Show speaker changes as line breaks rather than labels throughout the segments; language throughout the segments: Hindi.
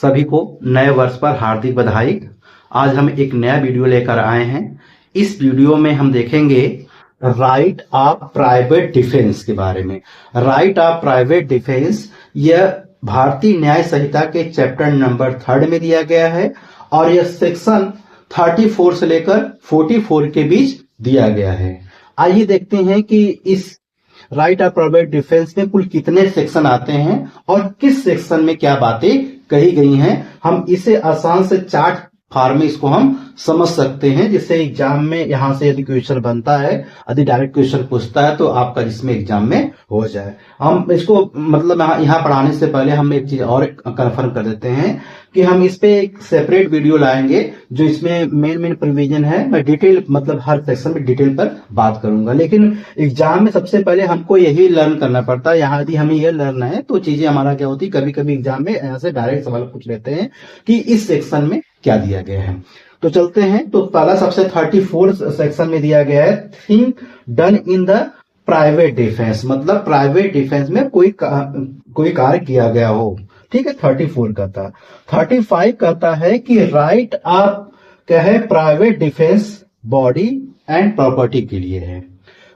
सभी को नए वर्ष पर हार्दिक बधाई। आज हम एक नया वीडियो लेकर आए हैं। इस वीडियो में हम देखेंगे राइट ऑफ प्राइवेट डिफेंस के बारे में। राइट ऑफ प्राइवेट डिफेंस यह भारतीय न्याय संहिता के चैप्टर नंबर 3 में दिया गया है और यह सेक्शन 34 से लेकर 44 के बीच दिया गया है। आइए देखते हैं कि इस राइट ऑफ प्राइवेट डिफेंस में कुल कितने सेक्शन आते हैं और किस सेक्शन में क्या बातें कही गई हैं। हम इसे आसान से चार्ट फॉर्म में इसको हम समझ सकते हैं, जिससे एग्जाम में यहां से यदि क्वेश्चन बनता है, यदि डायरेक्ट क्वेश्चन पूछता है तो आपका जिसमें एग्जाम में हो जाए। हम इसको मतलब यहाँ पढ़ाने से पहले हम एक चीज और कंफर्म कर देते हैं कि हम इस पे एक सेपरेट वीडियो लाएंगे जो इसमें मेन प्रोविजन है। मैं डिटेल मतलब हर सेक्शन में डिटेल पर बात करूंगा, लेकिन एग्जाम में सबसे पहले हमको यही लर्न करना पड़ता है। यहाँ यदि हमें यह लर्न है तो चीजें हमारा क्या होती है, कभी कभी एग्जाम में यहाँ से डायरेक्ट सवाल पूछ लेते हैं कि इस सेक्शन में क्या दिया गया है। तो चलते हैं। तो पहला सबसे 34 सेक्शन में दिया गया है thing done in the private defence, मतलब प्राइवेट डिफेंस में कोई कार्य किया गया हो। ठीक है, 34 कहता। 35 कहता है कि राइट ऑफ क्या है, private defence body and property के लिए है।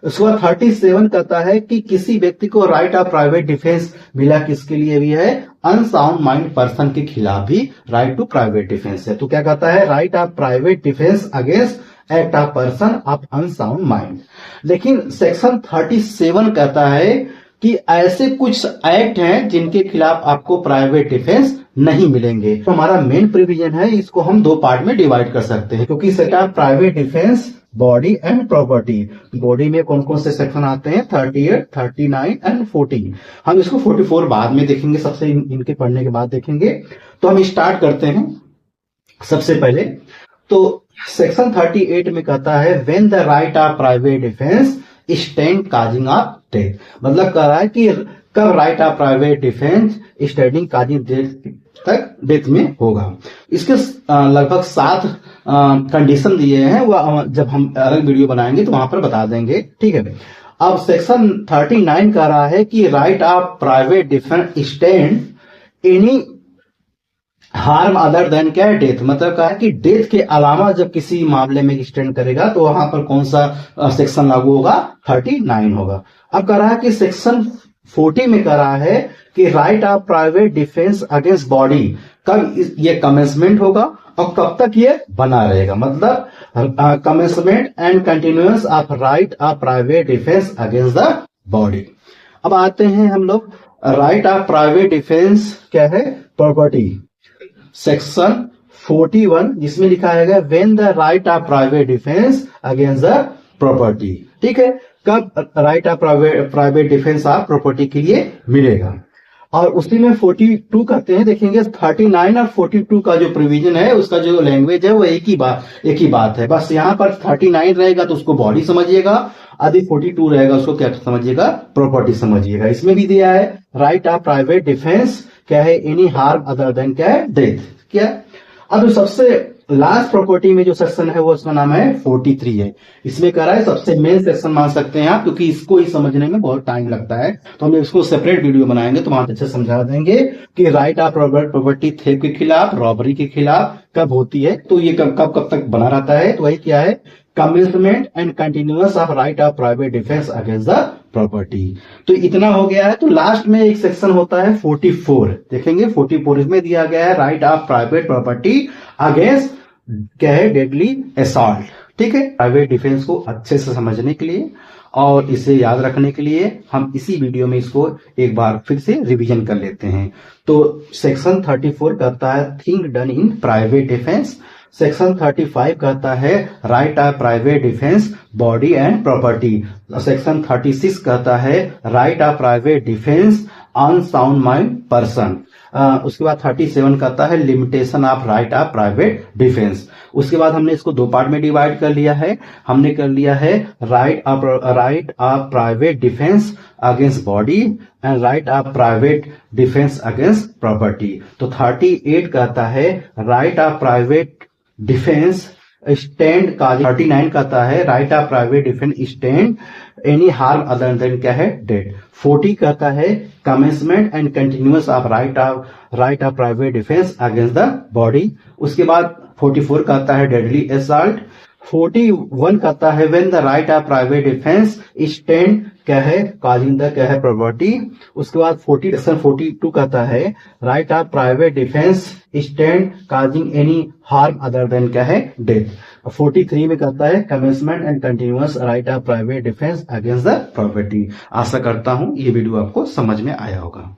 उसके बाद 37 कहता है कि किसी व्यक्ति को राइट ऑफ प्राइवेट डिफेंस मिला, किसके लिए भी है, अनसाउंड माइंड पर्सन के खिलाफ भी राइट टू प्राइवेट डिफेंस है। तो क्या कहता है, right of private defence against act of person of unsound mind. लेकिन सेक्शन 37 कहता है कि ऐसे कुछ एक्ट हैं जिनके खिलाफ आपको प्राइवेट डिफेंस नहीं मिलेंगे। तो हमारा मेन प्रोविजन है, इसको हम दो पार्ट में डिवाइड कर सकते हैं, क्योंकि section of private defence body and property. Body में कौन कौन से सेक्शन आते हैं, 38, 39 एंड 40। हम इसको 44 बाद में देखेंगे, सबसे इनके पढ़ने के बाद देखेंगे। तो हम स्टार्ट करते हैं सबसे पहले। तो सेक्शन 38 में कहता है when the right of private defence stand causing of death, मतलब कह रहा है कि कब right of private defence standing causing तक डेथ में होगा। इसके लगभग 7 कंडीशन दिए हैं, वो जब हम अलग वीडियो बनाएंगे तो वहां पर बता देंगे। ठीक है। अब सेक्शन 39 कह रहा है कि right of private defence stand any harm other than क्या है, डेथ, मतलब कहा है कि डेथ के अलावा जब किसी मामले में स्टैंड करेगा तो वहां पर कौन सा सेक्शन लागू होगा, 39 होगा। अब कह रहा है कि सेक्शन 40 में कह रहा है कि right of private defence against body, कब ये कमेंसमेंट होगा और कब तक ये बना रहेगा, मतलब commencement and continuous of right of private defence against the body. अब आते हैं हम लोग राइट ऑफ प्राइवेट डिफेंस क्या है, प्रॉपर्टी, सेक्शन 41, जिसमें लिखा है when the right of private defence against the property. ठीक है, कब राइट ऑफ प्राइवेट डिफेंस आप प्रॉपर्टी के लिए मिलेगा। और उसी में 42 कहते हैं, देखेंगे 39 और 42 का जो प्रोविजन है, उसका जो लैंग्वेज है वो एक ही बात है। बस यहाँ पर 39 रहेगा तो उसको बॉडी समझिएगा, यदि 42 रहेगा उसको क्या समझिएगा, प्रॉपर्टी समझिएगा। इसमें भी दिया है राइट ऑफ प्राइवेट डिफेंस क्या है, एनी हार्म अदर देन क्या है, डेथ। क्या अब जो सबसे लास्ट प्रॉपर्टी में जो सेक्शन है वो उसका नाम है 43 है। इसमें कह रहा है सबसे मेन सेक्शन मान सकते हैं आप, क्योंकि इसको ही समझने में बहुत टाइम लगता है। तो हम इसको सेपरेट वीडियो बनाएंगे तो वहां अच्छे से समझा देंगे कि राइट ऑफ प्रॉपर्टी थेफ्ट के खिलाफ, रॉबरी के खिलाफ कब होती है, तो ये कब तक बना रहता है। तो वही क्या है, commitment and continuous of right of private defence against the property. तो इतना हो गया है। तो लास्ट में एक सेक्शन होता है 44, देखेंगे 44 में दिया गया है right of private property against क्या है, डेडली असॉल्ट। ठीक है, प्राइवेट डिफेंस को अच्छे से समझने के लिए और इसे याद रखने के लिए हम इसी वीडियो में इसको एक बार फिर से रिवीजन कर लेते हैं। तो सेक्शन 34 कहता है thing done in private defence, section 35 कहता है right of private defence body and property, section 36 कहता है right of private defence unsound mind person. उसके बाद 37 कहता है limitation of right of private defence. उसके बाद हमने इसको दो पार्ट में डिवाइड कर लिया है। हमने कर लिया है right of private defence against body and right of private defence against property. तो 38 कहता है right of private defence stand का 39 कहता है right of private defence stand any harm other than क्या है डेड। 40 कहता है commencement and continuous of right of private defence against the body. उसके बाद 44 कहता है डेडली असॉल्ट। 41 कहता है when the right of private defence stand क्या है काजिंग द क्या है प्रॉपर्टी। उसके बाद 42 कहता है right of private defence stand causing any harm other than क्या है डेथ। 43 में कहता है commencement and continuous right of private defence against the property. आशा करता हूं ये वीडियो आपको समझ में आया होगा।